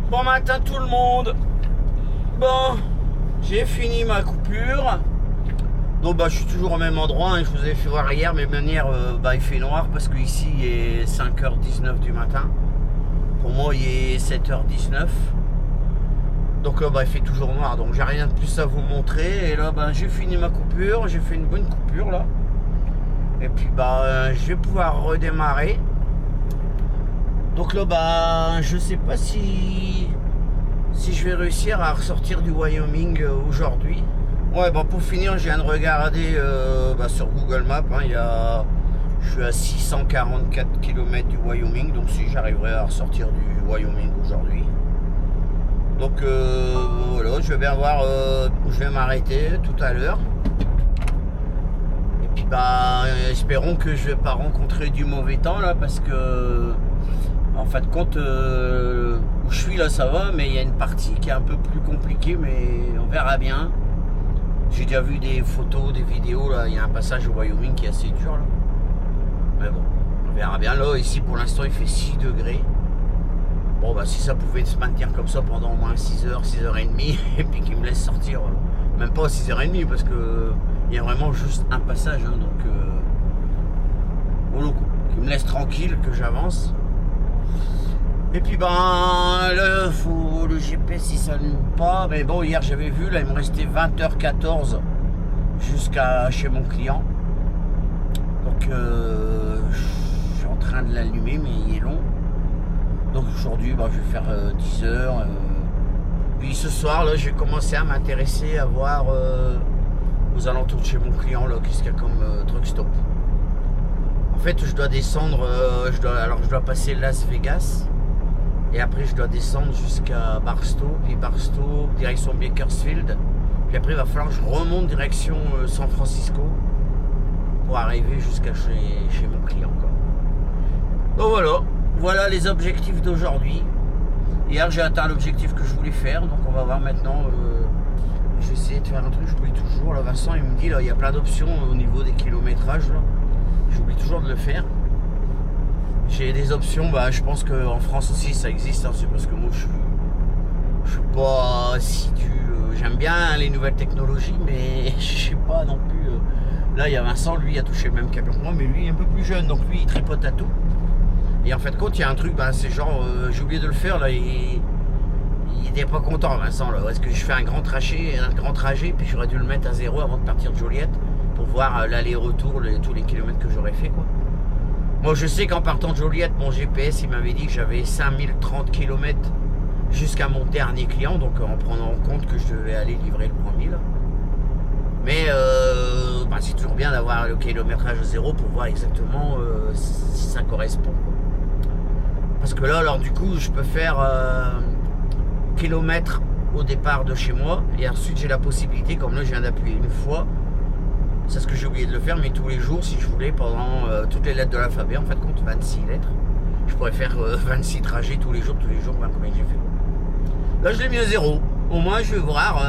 Bon matin tout le monde. Bon, j'ai fini ma coupure. Donc je suis toujours au même endroit, hein. Je vous avais fait voir hier, mais manière il fait noir parce qu'ici il est 5h19 du matin. Pour moi il est 7h19. Donc il fait toujours noir, donc j'ai rien de plus à vous montrer. Et là j'ai fini ma coupure, j'ai fait une bonne coupure là. Et puis je vais pouvoir redémarrer. Donc là je sais pas si je vais réussir à ressortir du Wyoming aujourd'hui. Ouais, pour finir, je viens de regarder sur Google Maps, hein, je suis à 644 km du Wyoming, donc si j'arriverai à ressortir du Wyoming aujourd'hui. Donc voilà, je vais bien voir où je vais m'arrêter tout à l'heure. Et puis espérons que je vais pas rencontrer du mauvais temps là, parce que en fin de compte où je suis là ça va, mais il y a une partie qui est un peu plus compliquée, mais on verra bien. J'ai déjà vu des photos, des vidéos là, il y a un passage au Wyoming qui est assez dur là. Mais bon, on verra bien. Là ici pour l'instant il fait 6 degrés. Bon si ça pouvait se maintenir comme ça pendant au moins 6h, 6h30 et puis qu'il me laisse sortir, même pas 6h30 parce que il y a vraiment juste un passage, hein, donc qu'il me laisse tranquille, que j'avance. Et puis là, le GPS il s'allume pas. Mais bon, hier j'avais vu, là il me restait 20h14 jusqu'à chez mon client. Donc je suis en train de l'allumer, mais il est long. Donc aujourd'hui je vais faire 10h. Puis ce soir là j'ai commencé à m'intéresser à voir aux alentours de chez mon client là, qu'est-ce qu'il y a comme truck stop. En fait je dois descendre, je dois passer Las Vegas. Et après je dois descendre jusqu'à Barstow, puis Barstow direction Bakersfield. Puis après il va falloir que je remonte direction San Francisco pour arriver jusqu'à chez mon client, quoi. Donc voilà les objectifs d'aujourd'hui. Hier j'ai atteint l'objectif que je voulais faire, donc on va voir maintenant. Je vais essayer de faire un truc, j'oublie toujours. Là Vincent il me dit là il y a plein d'options au niveau des kilométrages là. J'oublie toujours de le faire. J'ai des options, je pense qu'en France aussi ça existe, hein, c'est parce que moi je suis pas assidu, j'aime bien les nouvelles technologies, mais je sais pas non plus. Là il y a Vincent, lui il a touché le même camion que moi, mais lui il est un peu plus jeune, donc lui il tripote à tout. Et en fait compte il y a un truc, c'est genre, j'ai oublié de le faire là, il était pas content Vincent là, parce que je fais un grand trajet, puis j'aurais dû le mettre à 0 avant de partir de Joliette, pour voir l'aller-retour, tous les kilomètres que j'aurais fait, quoi. Moi je sais qu'en partant de Joliette, mon GPS il m'avait dit que j'avais 5030 km jusqu'à mon dernier client, donc en prenant en compte que je devais aller livrer le premier là. Mais c'est toujours bien d'avoir le kilométrage à 0 pour voir exactement si ça correspond, quoi. Parce que là alors du coup je peux faire kilomètres au départ de chez moi, et ensuite j'ai la possibilité, comme là je viens d'appuyer une fois. C'est ce que j'ai oublié de le faire, mais tous les jours, si je voulais, pendant toutes les lettres de l'alphabet, en fait, compte 26 lettres, je pourrais faire 26 trajets tous les jours, combien j'ai fait. Là, je l'ai mis à 0. Au moins, je vais voir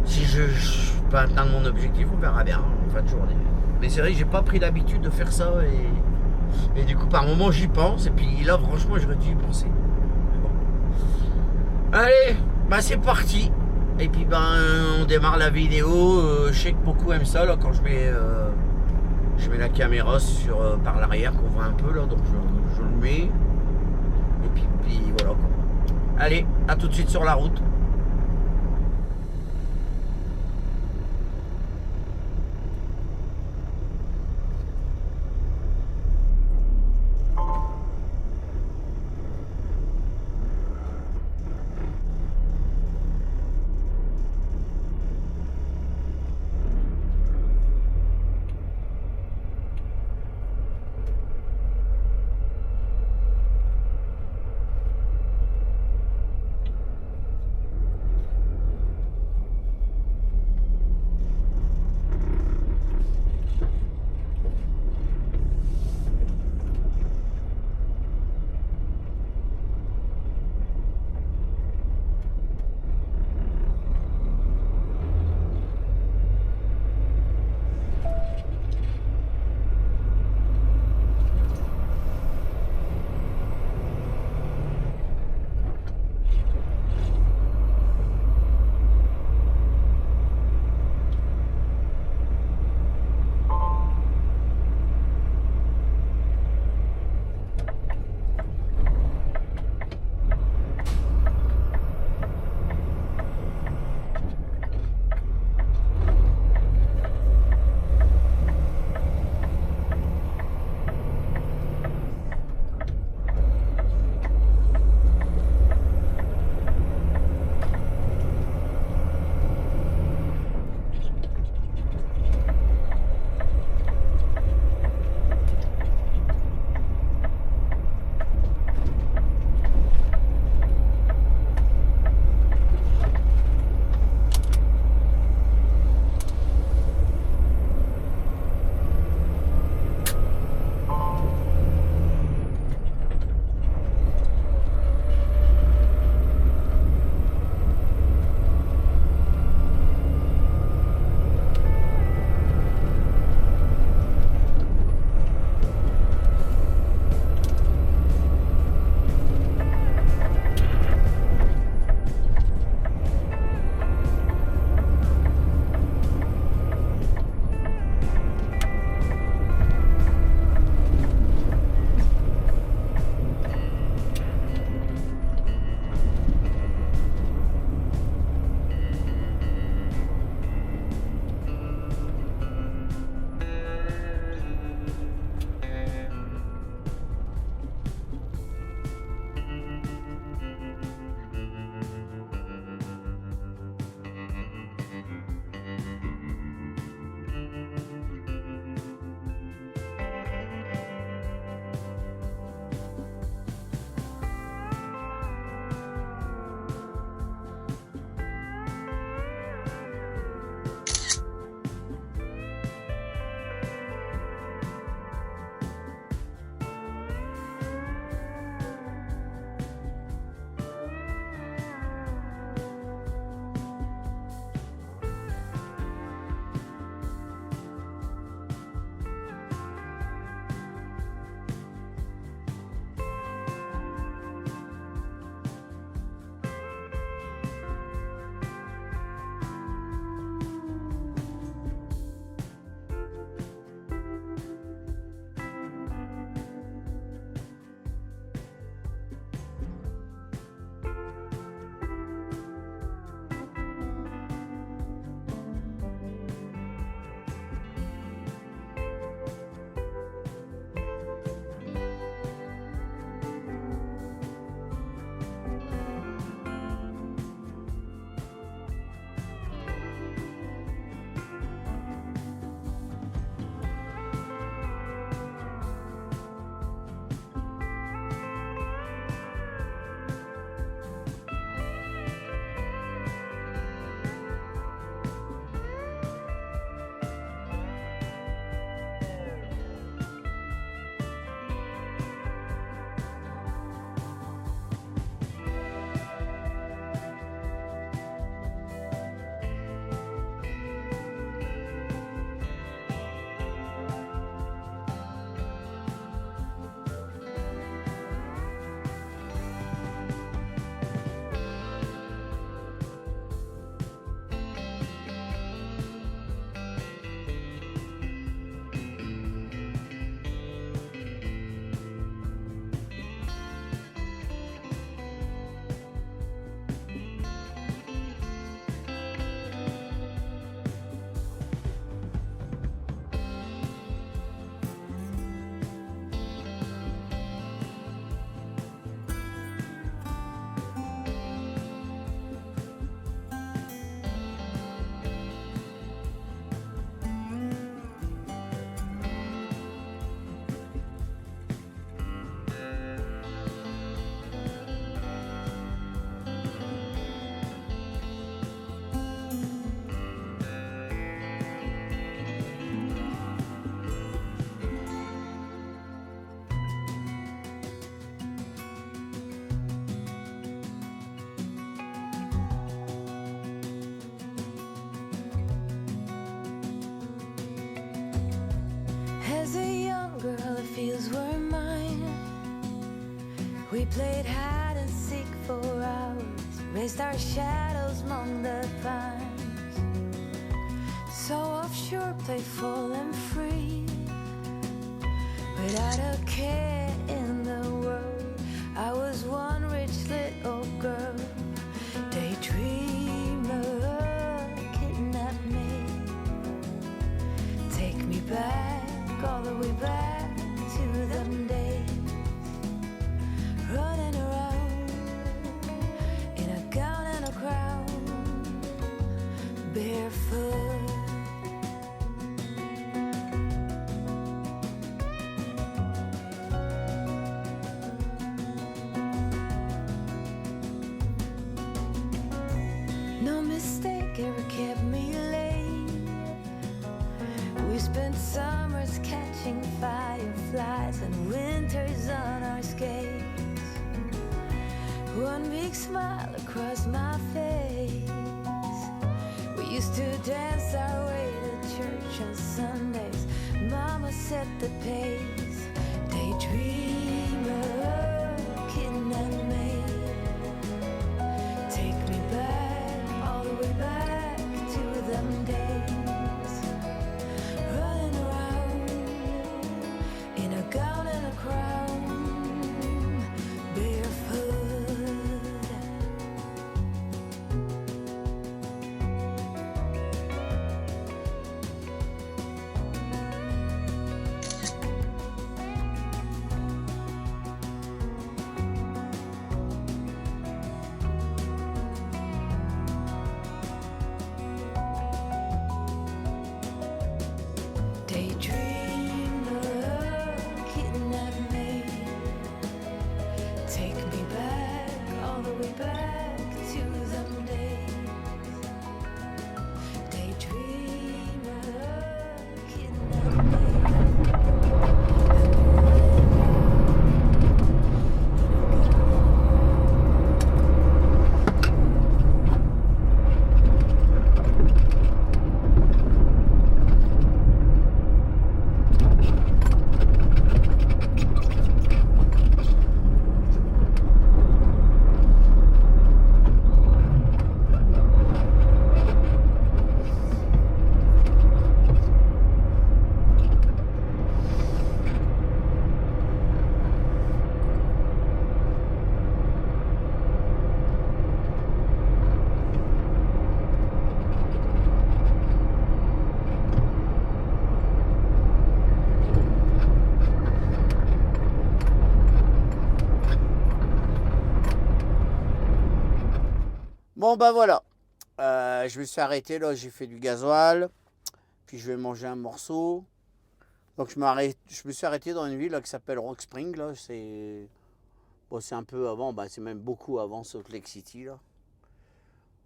si je peux atteindre mon objectif, on verra bien en fin de journée. Mais c'est vrai que j'ai pas pris l'habitude de faire ça, et du coup, par moment, j'y pense, et puis là, franchement, j'aurais dû y penser. Bon. Allez, c'est parti. Et puis on démarre la vidéo. Je sais que beaucoup aiment ça là, quand je mets la caméra par l'arrière qu'on voit un peu là, donc je le mets. Et puis voilà, quoi. Allez, à tout de suite sur la route. played hide and seek for hours, raised our shadows among the pines. So offshore, playful and free, without a care in the world. I was one rich little girl, daydreamer, kidnap me, take me back, all the way back to them days, running around in a gown and a crown, barefoot. No mistake ever kept me late. We spent summers catching fireflies and winters on our skates. One big smile across my face. We used to dance our way to church on Sundays. Mama set the pace. Daydreamer, kidnap me, take me back, all the way back to them days, running around in a gown and a crown, barefoot. Daydreamer, kidnap me, take me back, all the way back to them days. Daydreamer, kidnap me. Bon bah voilà, je me suis arrêté là, j'ai fait du gasoil, puis je vais manger un morceau. Donc je me suis arrêté dans une ville là, qui s'appelle Rock Spring, là, c'est c'est un peu avant, c'est même beaucoup avant Salt Lake City là.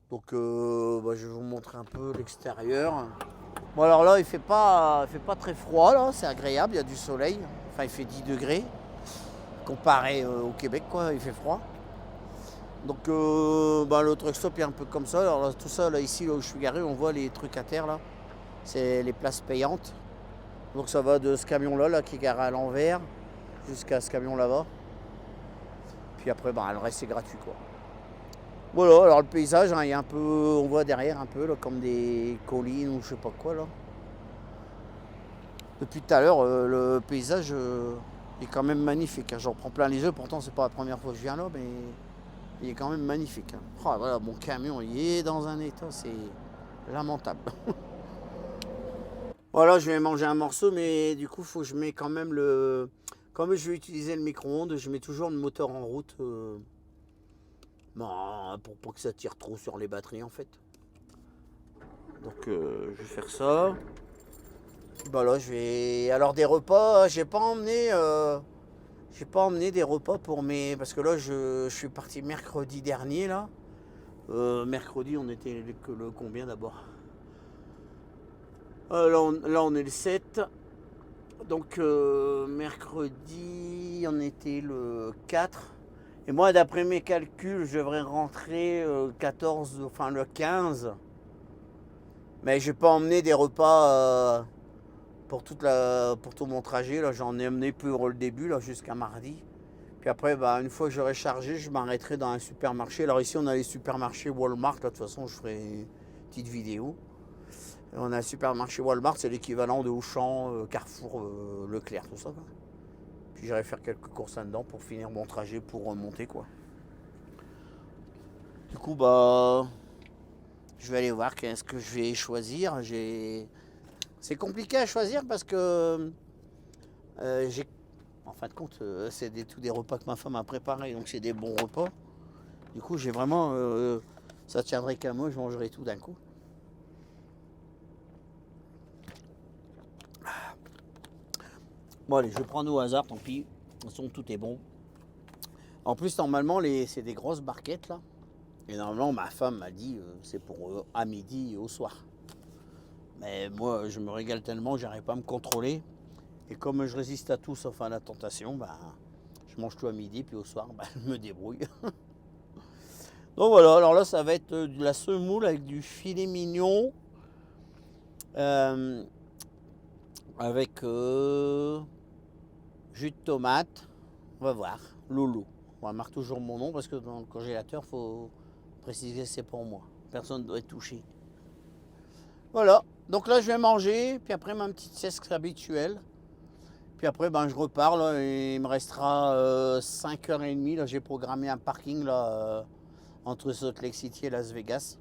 Donc je vais vous montrer un peu l'extérieur. Bon alors là il fait pas très froid là, c'est agréable, il y a du soleil, enfin il fait 10 degrés, comparé au Québec quoi, il fait froid. Donc le truck stop est un peu comme ça. Alors là, tout ça là ici là où je suis garé, on voit les trucs à terre là. C'est les places payantes. Donc ça va de ce camion là qui est garé à l'envers jusqu'à ce camion là-bas. Puis après le reste c'est gratuit quoi. Voilà, alors le paysage, il y a un peu, on voit derrière un peu là, comme des collines ou je sais pas quoi là. Depuis tout à l'heure, le paysage est quand même magnifique. J'en prends plein les yeux, pourtant c'est pas la première fois que je viens là, mais il est quand même magnifique. Oh, voilà, mon camion il est dans un état, c'est lamentable. Voilà, je vais manger un morceau, mais du coup, faut que je mets quand même le... Comme je vais utiliser le micro-ondes, je mets toujours le moteur en route. Pour pas que ça tire trop sur les batteries, en fait. Donc, je vais faire ça. Là, je vais... Alors, des repas, j'ai pas emmené des repas pour mes... Parce que là, je suis parti mercredi dernier, là. Mercredi, on était le combien d'abord? Là, on est le 7. Donc, mercredi, on était le 4. Et moi, d'après mes calculs, je devrais rentrer le 14, enfin le 15. Mais je n'ai pas emmené des repas pour tout mon trajet. Là, j'en ai emmené pour le début, là, jusqu'à mardi. Puis après, bah, une fois que j'aurai chargé, je m'arrêterai dans un supermarché. Alors ici, on a les supermarchés Walmart. Là, de toute façon, je ferai une petite vidéo. Et on a un supermarché Walmart, c'est l'équivalent de Auchan, Carrefour, Leclerc, tout ça, quoi. Puis j'irai faire quelques courses là-dedans pour finir mon trajet pour remonter, quoi. Du coup, bah, je vais aller voir qu'est-ce que je vais choisir. C'est compliqué à choisir parce que j'ai... En fin de compte, c'est tous des repas que ma femme a préparés, donc c'est des bons repas. Du coup, j'ai vraiment... ça tiendrait qu'à moi, je mangerai tout d'un coup. Bon allez, je vais prendre au hasard, tant pis. De toute façon, tout est bon. En plus, normalement, c'est des grosses barquettes, là. Et normalement, ma femme m'a dit, c'est pour à midi et au soir. Mais moi, je me régale tellement, j'arrive pas à me contrôler. Et comme je résiste à tout sauf à la tentation, bah, je mange tout à midi, puis au soir, bah, je me débrouille. Donc voilà, alors là, ça va être de la semoule avec du filet mignon. Avec jus de tomate. On va voir. Loulou. On marque toujours mon nom parce que dans le congélateur, il faut préciser que c'est pour moi. Personne ne doit être touché. Voilà. Donc là, je vais manger. Puis après, ma petite sieste habituelle. Puis après, ben, je repars. Là, et il me restera 5h30. Là, j'ai programmé un parking là, entre Salt Lake City et Las Vegas.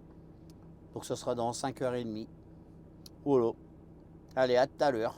Donc, ce sera dans 5h30. Voilà. Allez, à tout à l'heure.